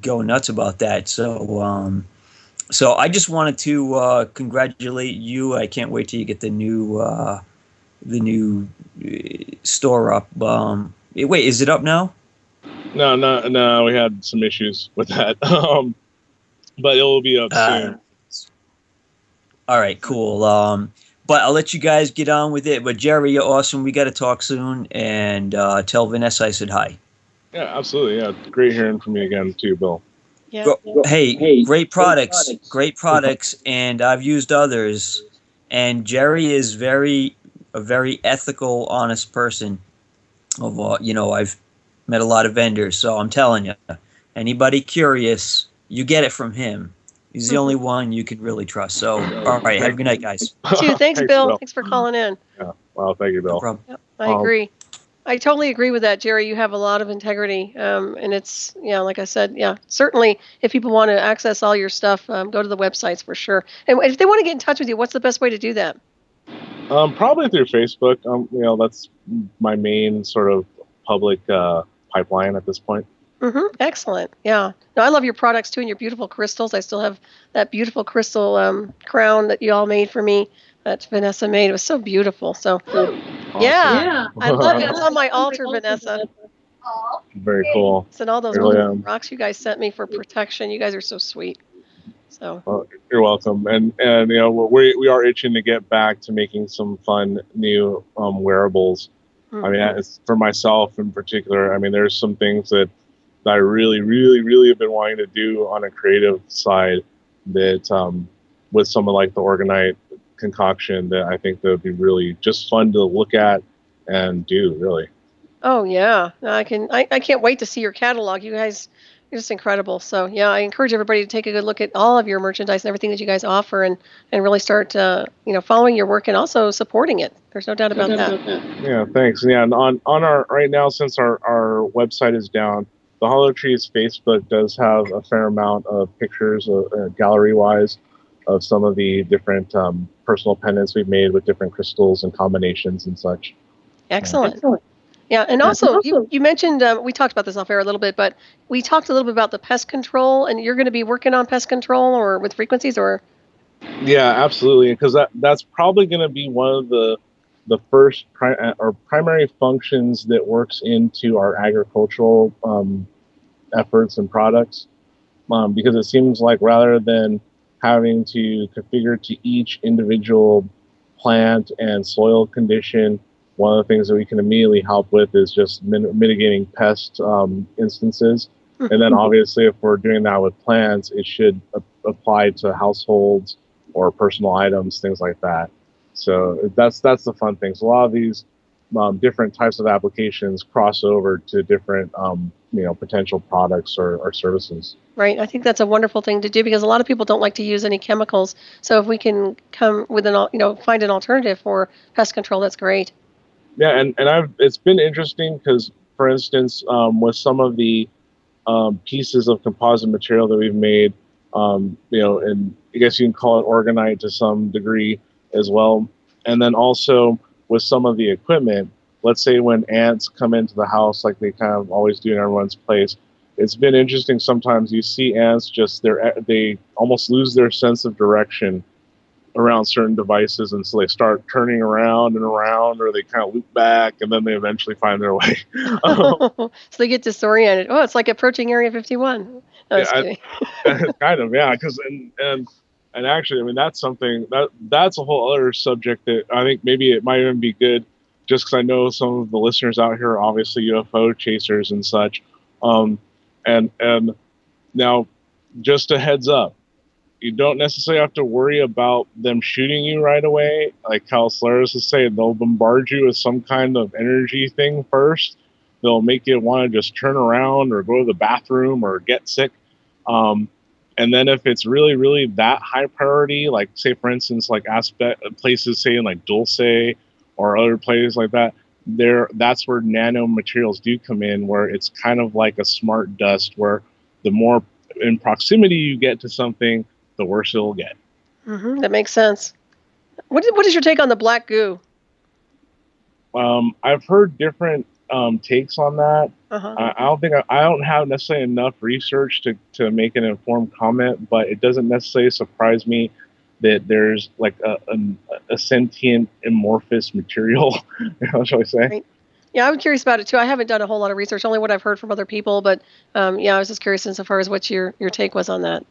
go nuts about that. So I just wanted to congratulate you. I can't wait till you get the new store up. Wait, is it up now? No. We had some issues with that, but it will be up soon. All right, cool. But I'll let you guys get on with it. But Jerry, you're awesome. We got to talk soon, and tell Vanessa I said hi. Yeah, absolutely. Yeah, great hearing from you again too, Bill. Yeah. Hey, great products, and I've used others. And Jerry is a very ethical, honest person. I've met a lot of vendors, so I'm telling you, anybody curious, you get it from him. He's the only one you can really trust. So, all right, have a good night, guys. Too. Thanks, Bill. Thanks for calling in. Yeah. Well, thank you, Bill. No problem. Yep, I agree. I totally agree with that, Jerry. You have a lot of integrity, and it's like I said, certainly if people want to access all your stuff, go to the websites for sure. And if they want to get in touch with you, what's the best way to do that? Probably through Facebook. That's my main sort of public pipeline at this point. Excellent. Yeah. No, I love your products too, and your beautiful crystals. I still have that beautiful crystal crown that you all made for me. That Vanessa made. It was so beautiful. So, Awesome. Yeah, I love it. It's on my altar, Vanessa. Very cool. And all those Really, rocks you guys sent me for protection. You guys are so sweet. So. Well, you're welcome. And we are itching to get back to making some fun new wearables. I mean, it's for myself in particular. I mean, there's some things that I really, really, really have been wanting to do on a creative side that with some of like the Organite concoction that I think that would be really just fun to look at and do, really. Oh yeah, I can't wait to see your catalog. You guys are just incredible. So yeah, I encourage everybody to take a good look at all of your merchandise and everything that you guys offer, and really start following your work and also supporting it. There's no doubt about that. Yeah, thanks. Yeah, and on our right now, since our website is down, the Hollow Trees Facebook does have a fair amount of pictures, gallery wise, of some of the different personal pendants we've made with different crystals and combinations and such. Excellent. Yeah, and also you mentioned, we talked about this off air a little bit, but we talked a little bit about the pest control, and you're going to be working on pest control or with frequencies, or? Yeah, absolutely, because that's probably going to be one of the first primary functions that works into our agricultural efforts and products, because it seems like rather than having to configure to each individual plant and soil condition, one of the things that we can immediately help with is just mitigating pest instances. And then obviously if we're doing that with plants, it should apply to households or personal items, things like that. So that's the fun thing. So a lot of these different types of applications cross over to different potential products or services. Right. I think that's a wonderful thing to do, because a lot of people don't like to use any chemicals. So if we can come with find an alternative for pest control, that's great. Yeah, and it's been interesting because, for instance, with some of the pieces of composite material that we've made, and I guess you can call it Organite to some degree as well. And then also with some of the equipment, let's say when ants come into the house like they kind of always do in everyone's place, it's been interesting. Sometimes you see ants they almost lose their sense of direction around certain devices, and so they start turning around and around, or they kind of loop back, and then they eventually find their way. So they get disoriented. Oh, it's like approaching Area 51. No, yeah, kind of, yeah. Because and actually, I mean, that's something that's a whole other subject that I think maybe it might even be good, just because I know some of the listeners out here are obviously UFO chasers and such. And now, just a heads up, you don't necessarily have to worry about them shooting you right away. Like how Solaris is saying, they'll bombard you with some kind of energy thing first. They'll make you want to just turn around or go to the bathroom or get sick. And then if it's really, really that high priority, like say, for instance, like places say in like Dulce or other places like that, that's where nanomaterials do come in, where it's kind of like a smart dust, where the more in proximity you get to something, the worse it'll get. That makes sense. What is your take on the black goo? I've heard different takes on that. I don't have necessarily enough research to make an informed comment, but it doesn't necessarily surprise me that there's like a sentient amorphous material. How shall I say? Right. Yeah, I'm curious about it too. I haven't done a whole lot of research, only what I've heard from other people. But I was just curious insofar as what your take was on that.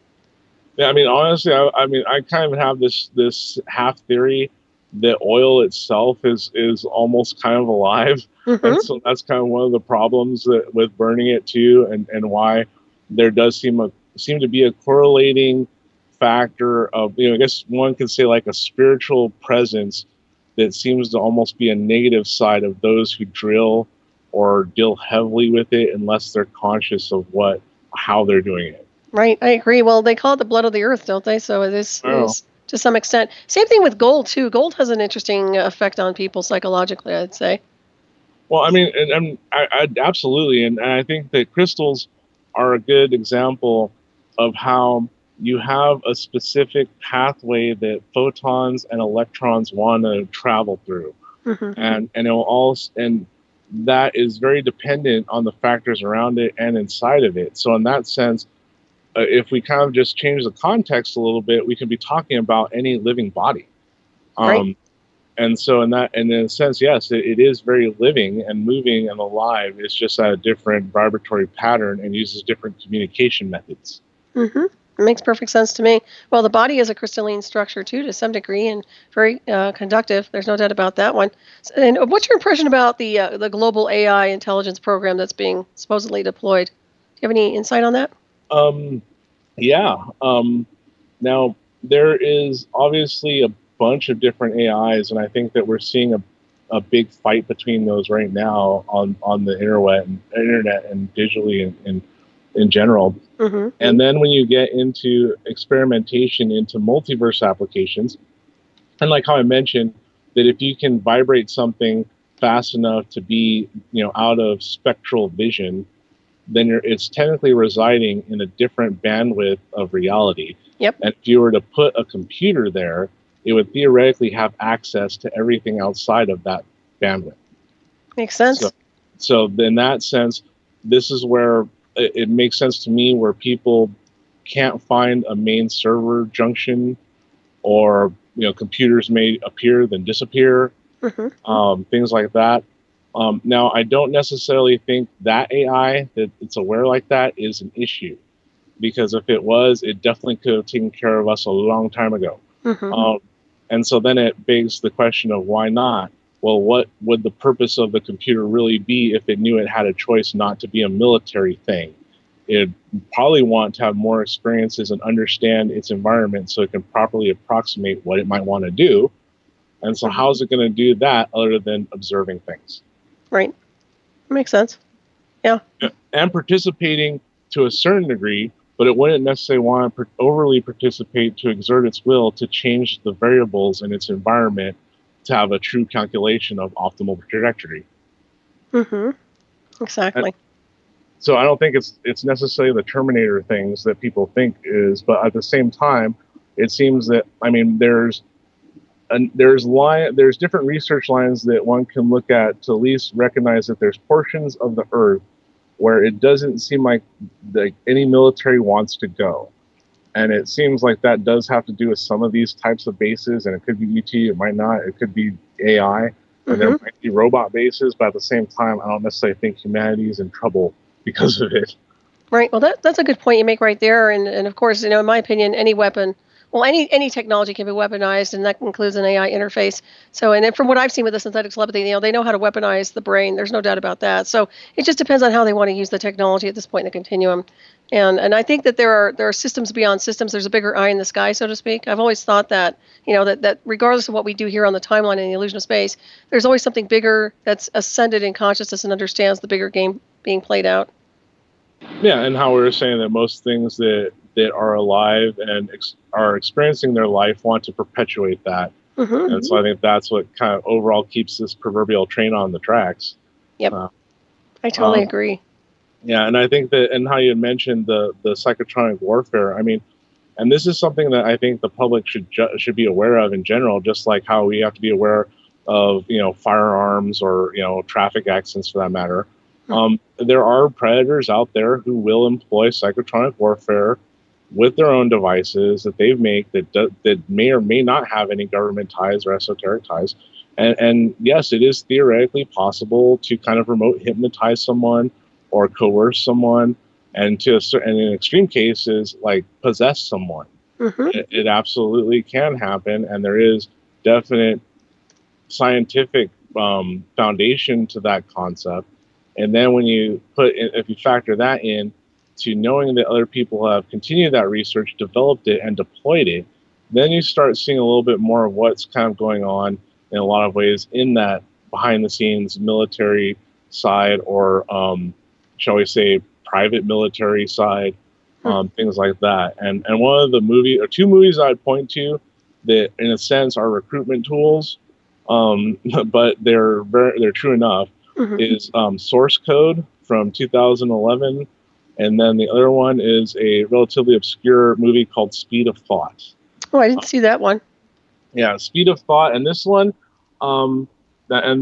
Yeah, I mean, honestly, I kind of have this half theory the oil itself is almost kind of alive. And so that's kind of one of the problems that with burning it too, and why there does seem to be a correlating factor of, I guess one could say like a spiritual presence that seems to almost be a negative side of those who drill or deal heavily with it unless they're conscious of how they're doing it. Right, I agree. Well, they call it the blood of the earth, don't they? So it is to some extent. Same thing with gold too. Gold has an interesting effect on people psychologically, I'd say. Well, I mean, and I absolutely, and I think that crystals are a good example of how you have a specific pathway that photons and electrons want to travel through, and it will also, and that is very dependent on the factors around it and inside of it. So in that sense, if we kind of just change the context a little bit, we can be talking about any living body. Right. And so in a sense, yes, it is very living and moving and alive. It's just at a different vibratory pattern and uses different communication methods. It makes perfect sense to me. Well, the body is a crystalline structure too, to some degree, and very conductive. There's no doubt about that one. And what's your impression about the global AI intelligence program that's being supposedly deployed? Do you have any insight on that? Now there is obviously a bunch of different AIs, and I think that we're seeing a big fight between those right now on the internet and digitally and in general. And then when you get into experimentation into multiverse applications, and like how I mentioned, that if you can vibrate something fast enough to be, out of spectral vision, then it's technically residing in a different bandwidth of reality. Yep. And if you were to put a computer there, it would theoretically have access to everything outside of that bandwidth. Makes sense. So in that sense, this is where it makes sense to me, where people can't find a main server junction, or computers may appear then disappear, things like that. Now, I don't necessarily think that AI that it's aware like that is an issue, because if it was, it definitely could have taken care of us a long time ago. And so then it begs the question of why not? Well, what would the purpose of the computer really be if it knew it had a choice not to be a military thing? It'd probably want to have more experiences and understand its environment so it can properly approximate what it might want to do. And so how is it going to do that other than observing things? Right. Makes sense. Yeah. And participating to a certain degree, but it wouldn't necessarily want to overly participate to exert its will to change the variables in its environment to have a true calculation of optimal trajectory. Exactly. And so I don't think it's necessarily the Terminator things that people think is, but at the same time, it seems that, I mean, there's different research lines that one can look at to at least recognize that there's portions of the Earth where it doesn't seem like any military wants to go. And it seems like that does have to do with some of these types of bases, and it could be ET, it might not, it could be AI, and there might be robot bases, but at the same time, I don't necessarily think humanity is in trouble because of it. Right. Well, that's a good point you make right there. And of course, in my opinion, any weapon, well, any technology can be weaponized, and that includes an AI interface. So, and then from what I've seen with the synthetic telepathy, they know how to weaponize the brain. There's no doubt about that. So it just depends on how they want to use the technology at this point in the continuum. And I think that there are systems beyond systems. There's a bigger eye in the sky, so to speak. I've always thought that, that regardless of what we do here on the timeline in the illusion of space, there's always something bigger that's ascended in consciousness and understands the bigger game being played out. Yeah, and how we were saying that most things that are alive and are experiencing their life want to perpetuate that. And so I think that's what kind of overall keeps this proverbial train on the tracks. Yep. I totally agree. Yeah, and I think that, and how you mentioned the psychotronic warfare, I mean, and this is something that I think the public should be aware of in general, just like how we have to be aware of, firearms or, traffic accidents for that matter. There are predators out there who will employ psychotronic warfare with their own devices that they make that may or may not have any government ties or esoteric ties. And yes, it is theoretically possible to kind of remote hypnotize someone or coerce someone, and in extreme cases, like possess someone. It absolutely can happen, and there is definite scientific foundation to that concept. And then when you if you factor that in to knowing that other people have continued that research, developed it, and deployed it, then you start seeing a little bit more of what's kind of going on in a lot of ways in that behind the scenes military side, or shall we say private military side, things like that. And one of the two movies I'd point to that in a sense are recruitment tools, but they're true enough, is Source Code from 2011, and then the other one is a relatively obscure movie called Speed of Thought. Oh, I didn't see that one. Yeah, Speed of Thought, and this one, and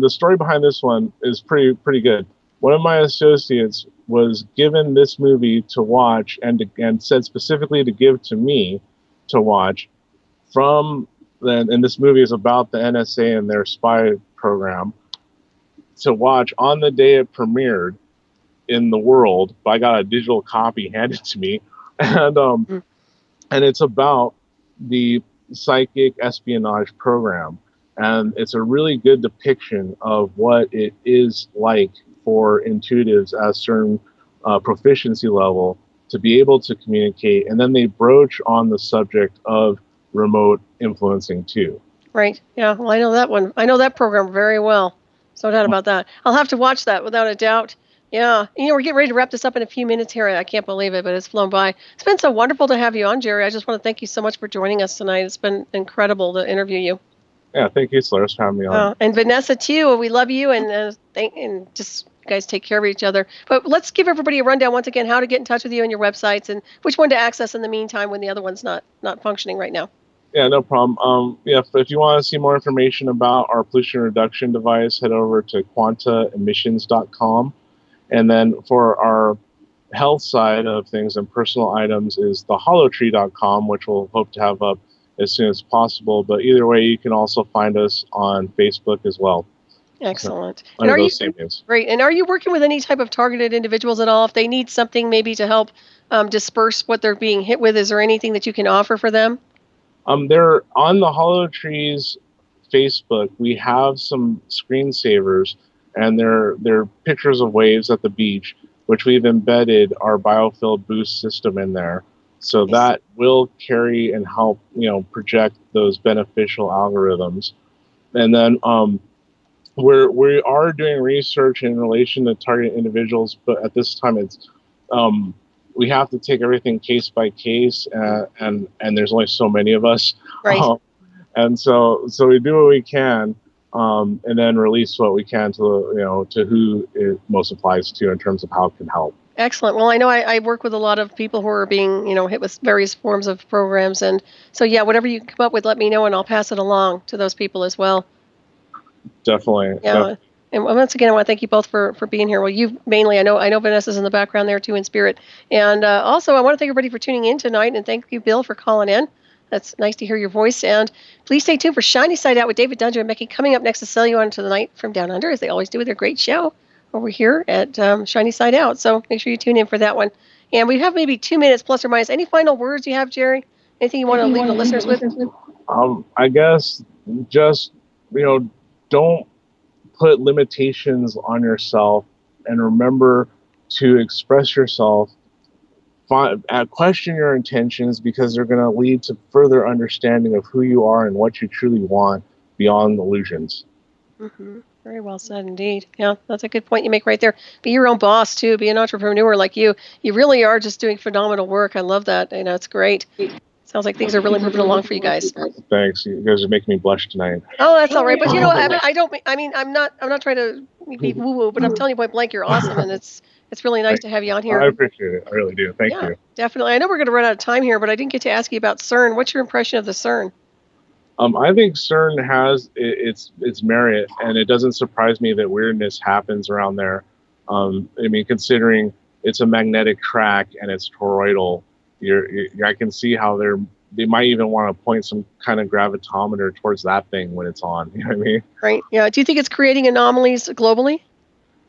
the story behind this one is pretty good. One of my associates was given this movie to watch, and said specifically to give to me to watch. And this movie is about the NSA and their spy program, to watch on the day it premiered in the world. I got a digital copy handed to me, and it's about the psychic espionage program, and it's a really good depiction of what it is like for intuitives at a certain proficiency level to be able to communicate. And then they broach on the subject of remote influencing too. Right. Yeah. Well, I know that one. I know that program very well. So no doubt about that. I'll have to watch that without a doubt. Yeah. We're getting ready to wrap this up in a few minutes here. I can't believe it, but it's flown by. It's been so wonderful to have you on, Jerry. I just want to thank you so much for joining us tonight. It's been incredible to interview you. Yeah. Thank you, Solaris, for having me on. And Vanessa too. We love you, and just you guys take care of each other. But let's give everybody a rundown once again, how to get in touch with you and your websites, and which one to access in the meantime when the other one's not functioning right now. Yeah, no problem. If you want to see more information about our pollution reduction device, head over to quantaemissions.com. And then for our health side of things and personal items is theholotree.com, which we'll hope to have up as soon as possible. But either way, you can also find us on Facebook as well. Excellent. So, under those same names. Great. And are you working with any type of targeted individuals at all? If they need something maybe to help disperse what they're being hit with, is there anything that you can offer for them? They're on the Holotree's Facebook. We have some screensavers, and they're pictures of waves at the beach, which we've embedded our biofield boost system in there. So that will carry and help, project those beneficial algorithms. And then we are doing research in relation to targeted individuals, but at this time it's we have to take everything case by case, and there's only so many of us, right? And so we do what we can, and then release what we can to who it most applies to in terms of how it can help. Excellent. Well, I know I work with a lot of people who are being hit with various forms of programs, and so whatever you come up with, let me know, and I'll pass it along to those people as well. Definitely. Yeah. Definitely. And once again, I want to thank you both for being here. Well, you mainly, I know Vanessa's in the background there too in spirit. And also, I want to thank everybody for tuning in tonight. And thank you, Bill, for calling in. That's nice to hear your voice. And please stay tuned for Shiny Side Out with David Dunger and Becky coming up next to sell you on to the night from Down Under, as they always do with their great show over here at Shiny Side Out. So make sure you tune in for that one. And we have maybe 2 minutes plus or minus. Any final words you have, Jerry? Anything you want to leave the listeners with? I guess just, don't put limitations on yourself, and remember to express yourself. Question your intentions, because they're going to lead to further understanding of who you are and what you truly want beyond illusions. Mm-hmm. Very well said indeed. Yeah, that's a good point you make right there. Be your own boss too. Be an entrepreneur like you. You really are just doing phenomenal work. I love that. It's great. Sounds like things are really moving along for you guys. Thanks. You guys are making me blush tonight. Oh, that's all right. But I'm not trying to be woo-woo, but I'm telling you point blank, you're awesome, and it's really nice to have you on here. I appreciate it. I really do. Thank you. Definitely. I know we're going to run out of time here, but I didn't get to ask you about CERN. What's your impression of the CERN? I think CERN has its merit, and it doesn't surprise me that weirdness happens around there. Considering it's a magnetic track and it's toroidal, I can see how they might even want to point some kind of gravitometer towards that thing when it's on. You know what I mean? Right. Yeah. Do you think it's creating anomalies globally?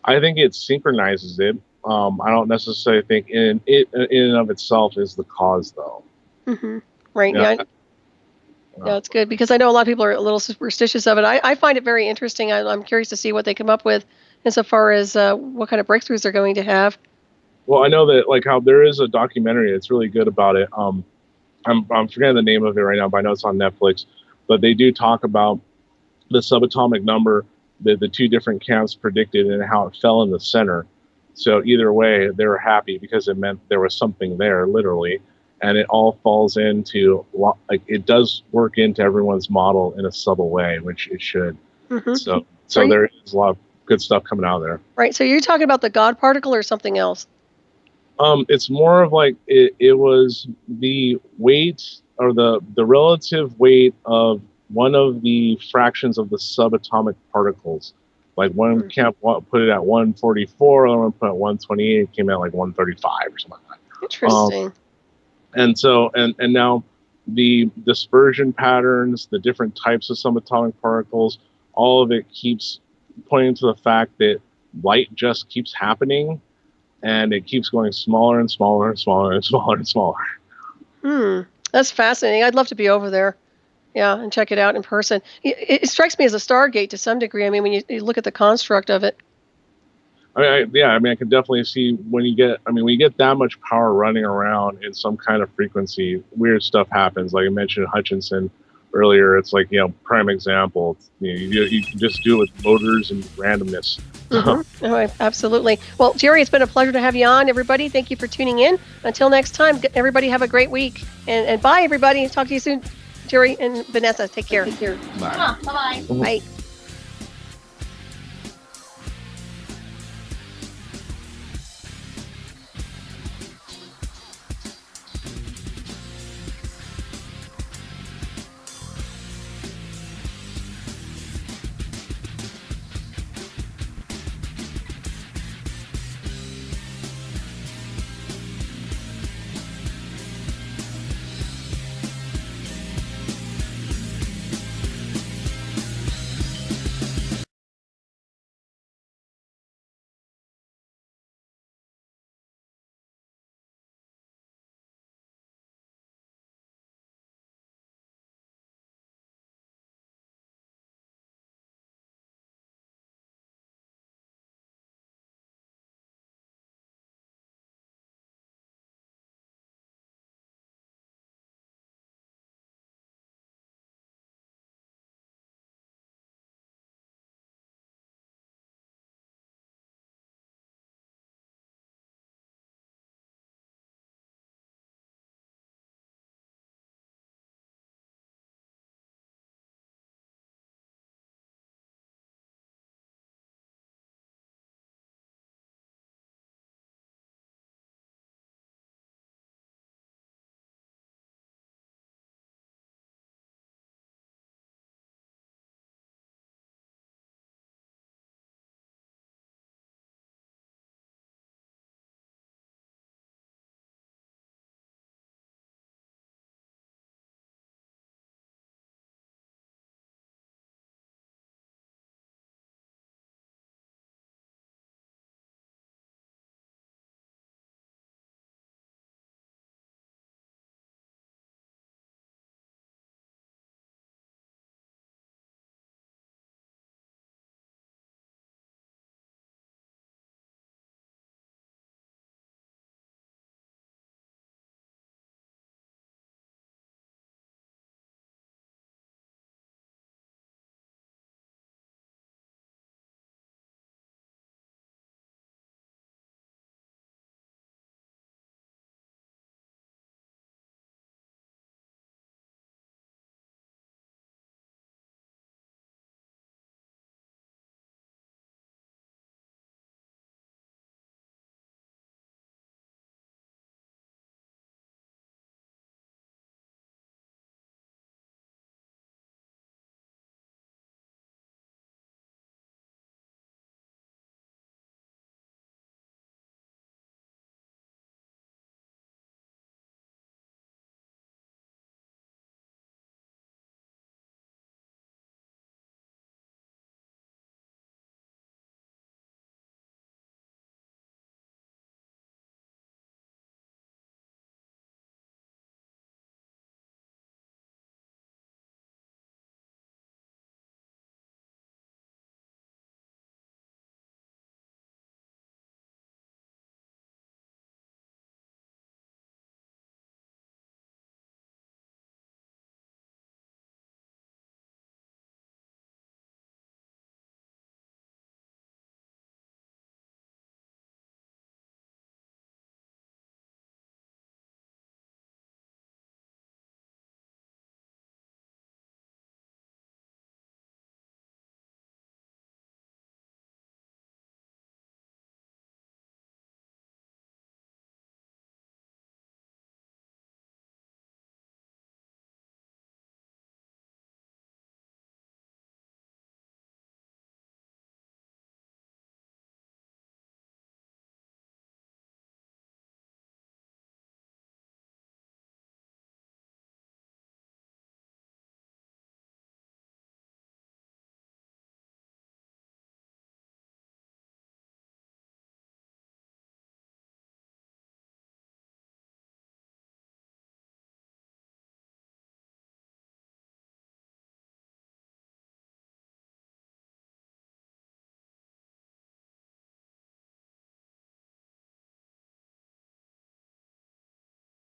I think it synchronizes it. I don't necessarily think in and of itself is the cause, though. Mm-hmm. Right. Yeah. Yeah, it's good because I know a lot of people are a little superstitious of it. I find it very interesting. I'm curious to see what they come up with insofar as what kind of breakthroughs they're going to have. Well, I know that like how there is a documentary that's really good about it. I'm forgetting the name of it right now, but I know it's on Netflix. But they do talk about the subatomic number that the two different camps predicted and how it fell in the center. So either way, they were happy because it meant there was something there, literally. And it all falls into, like, it does work into everyone's model in a subtle way, which it should. Mm-hmm. So there is a lot of good stuff coming out of there. Right. So you're talking about the God particle or something else? It's more of like it was the weight or the relative weight of one of the fractions of the subatomic particles. Like one camp put it at 144, other one put it at 128, it came out like 135 or something like that. Interesting. And so, and now the dispersion patterns, the different types of subatomic particles, all of it keeps pointing to the fact that light just keeps happening, and it keeps going smaller and smaller and smaller and smaller and smaller. That's fascinating. I'd love to be over there. Yeah, and check it out in person. It strikes me as a Stargate to some degree. I mean, when you look at the construct of it. I can definitely see when you get that much power running around in some kind of frequency, weird stuff happens. Like I mentioned Hutchinson earlier, it's like, prime example. You can just do it with motors and randomness. Mm-hmm. Oh, absolutely. Well, Jerry, it's been a pleasure to have you on. Everybody, thank you for tuning in. Until next time, everybody have a great week. And bye, everybody. Talk to you soon. Jerry and Vanessa, take care. Bye. Bye. Bye.